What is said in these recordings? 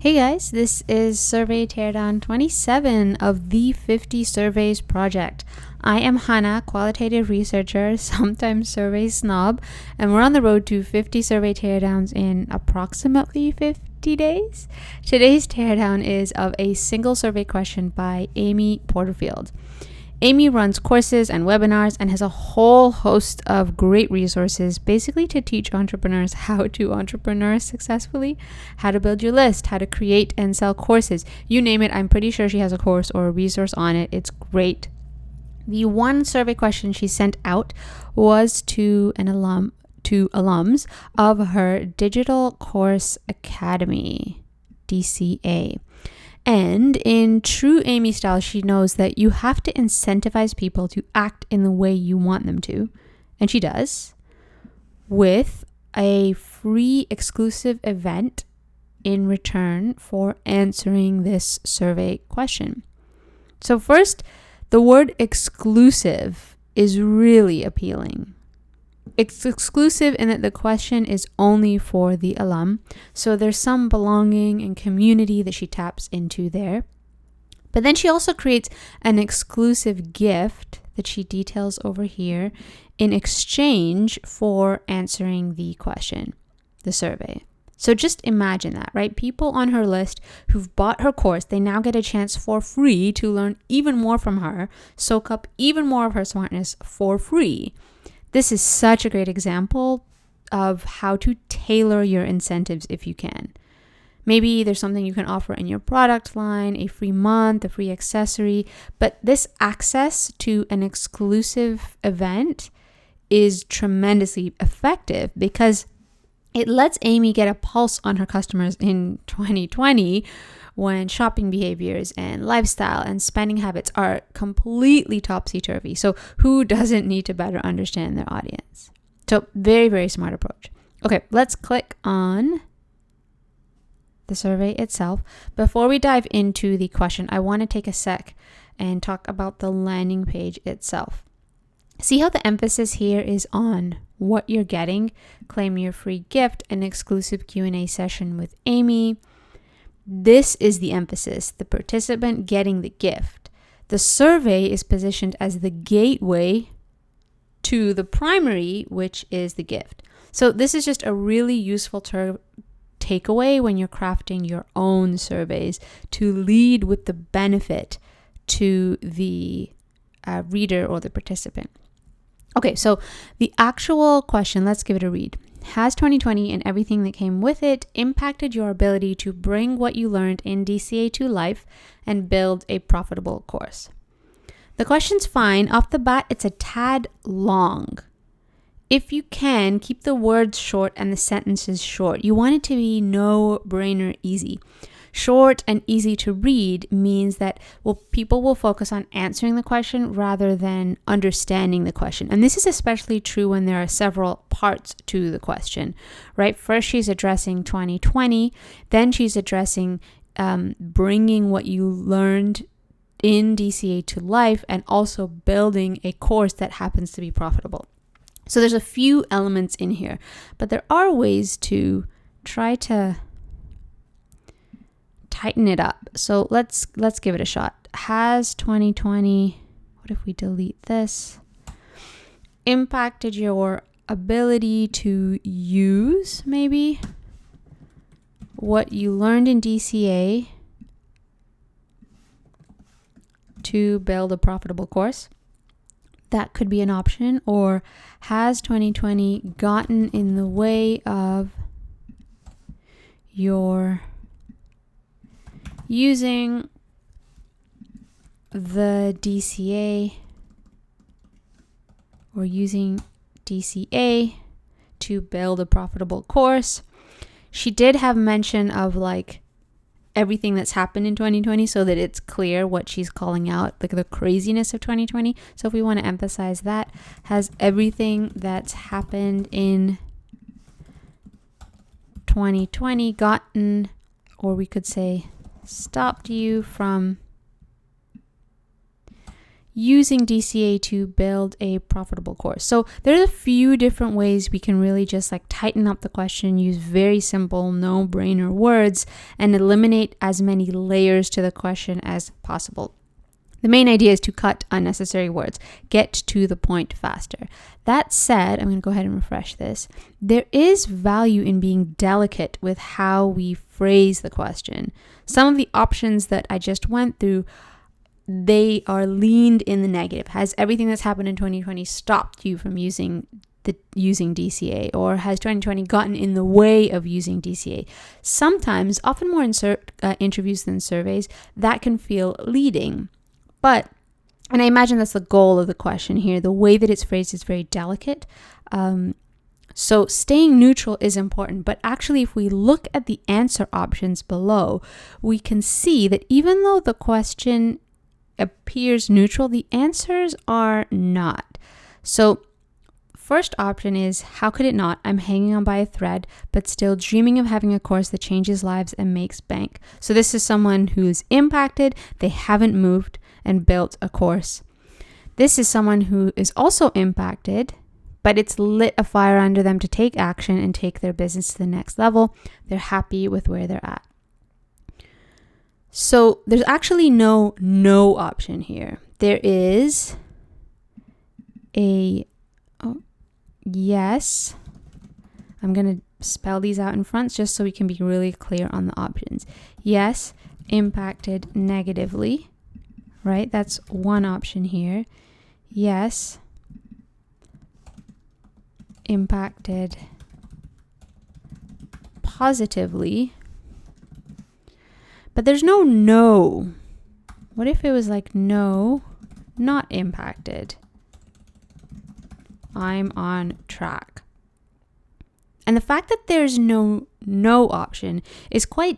Hey guys, this is Survey Teardown 27 of the 50 Surveys Project. I am Hannah, Qualitative Researcher, sometimes Survey Snob, and we're on the road to 50 Survey Teardowns in approximately 50 days. Today's teardown is of a single survey question by Amy Porterfield. Amy runs courses and webinars and has a whole host of great resources basically to teach entrepreneurs how to entrepreneur successfully, how to build your list, how to create and sell courses. You name it, I'm pretty sure she has a course or a resource on it. It's great. The one survey question she sent out was to alums of her Digital Course Academy, DCA. And in true Amy style, she knows that you have to incentivize people to act in the way you want them to. And she does, with a free exclusive event in return for answering this survey question. So first, the word exclusive is really appealing. It's exclusive in that the question is only for the alum. So there's some belonging and community that she taps into there. But then she also creates an exclusive gift that she details over here in exchange for answering the question, the survey. So just imagine that, right? People on her list who've bought her course, they now get a chance for free to learn even more from her, soak up even more of her smartness for free. This is such a great example of how to tailor your incentives if you can. Maybe there's something you can offer in your product line, a free month, a free accessory, but this access to an exclusive event is tremendously effective because it lets Amy get a pulse on her customers in 2020 when shopping behaviors and lifestyle and spending habits are completely topsy-turvy. So who doesn't need to better understand their audience? So very, very smart approach. Okay, let's click on the survey itself. Before we dive into the question, I want to take a sec and talk about the landing page itself. See how the emphasis here is on what you're getting, claim your free gift, an exclusive Q&A session with Amy. This is the emphasis, the participant getting the gift. The survey is positioned as the gateway to the primary, which is the gift. So this is just a really useful takeaway when you're crafting your own surveys to lead with the benefit to the reader or the participant. Okay, so the actual question, let's give it a read. Has 2020 and everything that came with it impacted your ability to bring what you learned in DCA to life and build a profitable course? The question's fine. Off the bat, it's a tad long. If you can, keep the words short and the sentences short. You want it to be no-brainer easy. Short and easy to read means that people will focus on answering the question rather than understanding the question. And this is especially true when there are several parts to the question, right? First, she's addressing 2020. Then she's addressing bringing what you learned in DCA to life and also building a course that happens to be profitable. So there's a few elements in here, but there are ways to try to tighten it up. So let's give it a shot. Has 2020, what if we delete this, impacted your ability to use maybe what you learned in DCA to build a profitable course? That could be an option. Or has 2020 gotten in the way of your using the DCA or using DCA to build a profitable course? She did have mention of like everything that's happened in 2020 so that it's clear what she's calling out, like the craziness of 2020. So if we want to emphasize that, has everything that's happened in 2020 gotten, or we could say stopped you from using DCA to build a profitable course. So there's a few different ways we can really just like tighten up the question, use very simple, no-brainer words, and eliminate as many layers to the question as possible. The main idea is to cut unnecessary words, get to the point faster. That said, I'm going to go ahead and refresh this. There is value in being delicate with how we phrase the question. Some of the options that I just went through, they are leaned in the negative. Has everything that's happened in 2020 stopped you from using DCA, or has 2020 gotten in the way of using DCA? Sometimes, often more in interviews than surveys, that can feel leading. And I imagine that's the goal of the question here. The way that it's phrased is very delicate. So staying neutral is important. But actually, if we look at the answer options below, we can see that even though the question appears neutral, the answers are not. So first option is, how could it not? I'm hanging on by a thread, but still dreaming of having a course that changes lives and makes bank. So this is someone who's impacted. They haven't moved and built a course. This is someone who is also impacted, but it's lit a fire under them to take action and take their business to the next level. They're happy with where they're at. So there's actually no option here. There is a yes. I'm going to spell these out in front just so we can be really clear on the options. Yes, impacted negatively. Right? That's one option here. Yes, impacted positively. But there's no. What if it was like no, not impacted? I'm on track. And the fact that there's no option is quite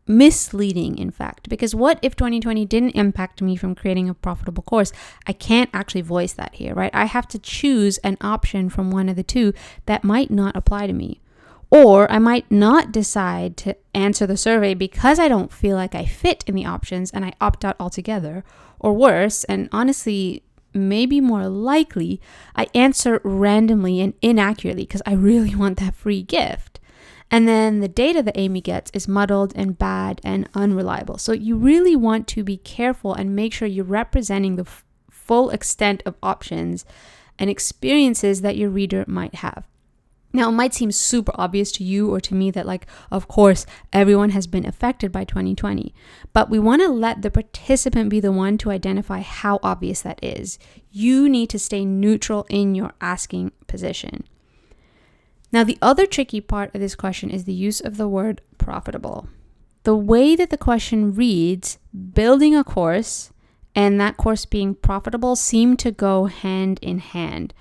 misleading, in fact, because what if 2020 didn't impact me from creating a profitable course? I can't actually voice that here, right? I have to choose an option from one of the two that might not apply to me. Or I might not decide to answer the survey because I don't feel like I fit in the options and I opt out altogether. Or worse, and honestly, maybe more likely, I answer randomly and inaccurately because I really want that free gift. And then the data that Amy gets is muddled and bad and unreliable. So you really want to be careful and make sure you're representing the full extent of options and experiences that your reader might have. Now, it might seem super obvious to you or to me that, like, of course, everyone has been affected by 2020. But we want to let the participant be the one to identify how obvious that is. You need to stay neutral in your asking position. Now, the other tricky part of this question is the use of the word profitable. The way that the question reads, building a course and that course being profitable seem to go hand in hand.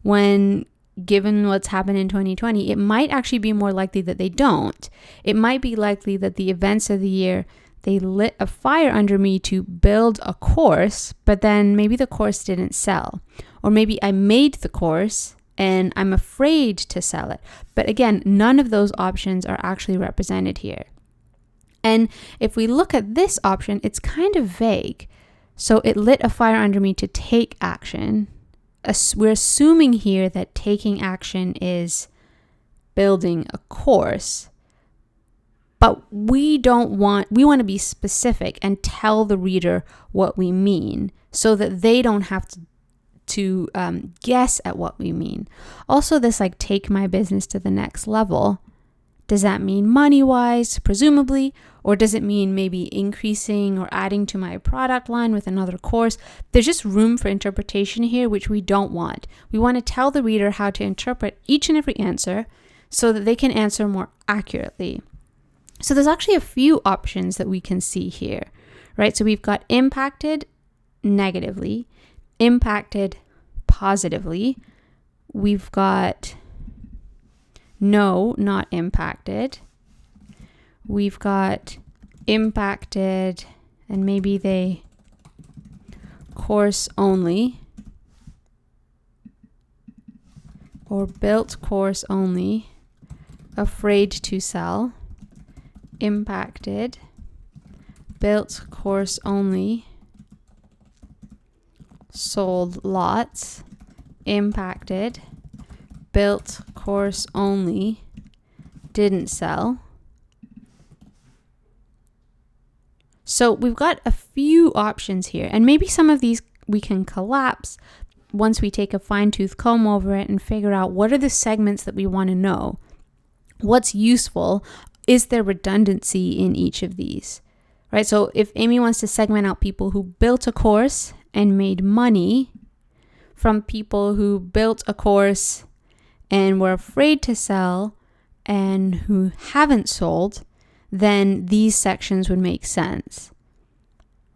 When given what's happened in 2020, it might actually be more likely that they don't. It might be likely that the events of the year, they lit a fire under me to build a course, but then maybe the course didn't sell. Or maybe I made the course and I'm afraid to sell it. But again, none of those options are actually represented here. And if we look at this option, it's kind of vague. So it lit a fire under me to take action. We're assuming here that taking action is building a course. But we want to be specific and tell the reader what we mean so that they don't have to guess at what we mean. Also, this like take my business to the next level. Does that mean money-wise, presumably? Or does it mean maybe increasing or adding to my product line with another course? There's just room for interpretation here, which we don't want. We want to tell the reader how to interpret each and every answer so that they can answer more accurately. So there's actually a few options that we can see here, right? So we've got impacted negatively, impacted positively. We've got no, not impacted. We've got impacted and maybe they course only, or built course only, afraid to sell, impacted, built course only, sold lots, impacted, built course only, didn't sell. So we've got a few options here, and maybe some of these we can collapse once we take a fine-tooth comb over it and figure out what are the segments that we want to know. What's useful? Is there redundancy in each of these? Right? So if Amy wants to segment out people who built a course and made money from people who built a course and were afraid to sell and who haven't sold, then these sections would make sense,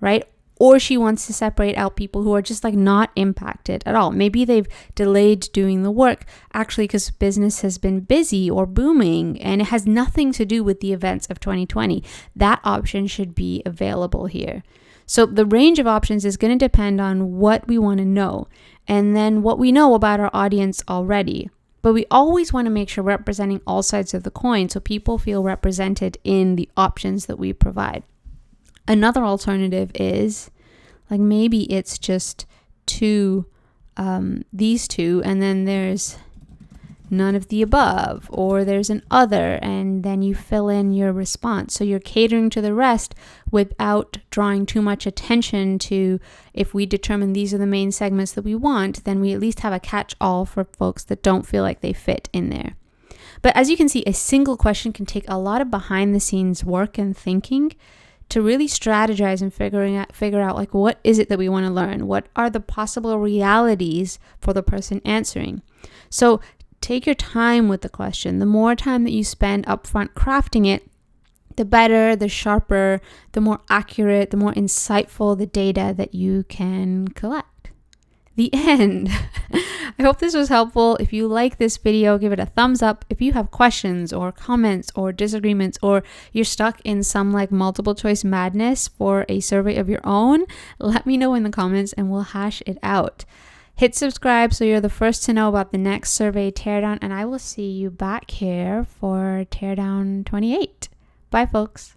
right? Or she wants to separate out people who are just like not impacted at all. Maybe they've delayed doing the work actually because business has been busy or booming and it has nothing to do with the events of 2020. That option should be available here. So the range of options is going to depend on what we want to know and then what we know about our audience already. But we always want to make sure we're representing all sides of the coin so people feel represented in the options that we provide. Another alternative is like maybe it's just these two, and then there's none of the above, or there's an other, and then you fill in your response. So you're catering to the rest without drawing too much attention to, if we determine these are the main segments that we want, then we at least have a catch-all for folks that don't feel like they fit in there. But as you can see, a single question can take a lot of behind-the-scenes work and thinking to really strategize and figure out like what is it that we want to learn? What are the possible realities for the person answering? So take your time with the question. The more time that you spend upfront crafting it, the better, the sharper, the more accurate, the more insightful the data that you can collect. The end. I hope this was helpful. If you like this video, give it a thumbs up. If you have questions or comments or disagreements, or you're stuck in some like multiple choice madness for a survey of your own, let me know in the comments and we'll hash it out. Hit subscribe so you're the first to know about the next survey teardown, and I will see you back here for teardown 28. Bye, folks.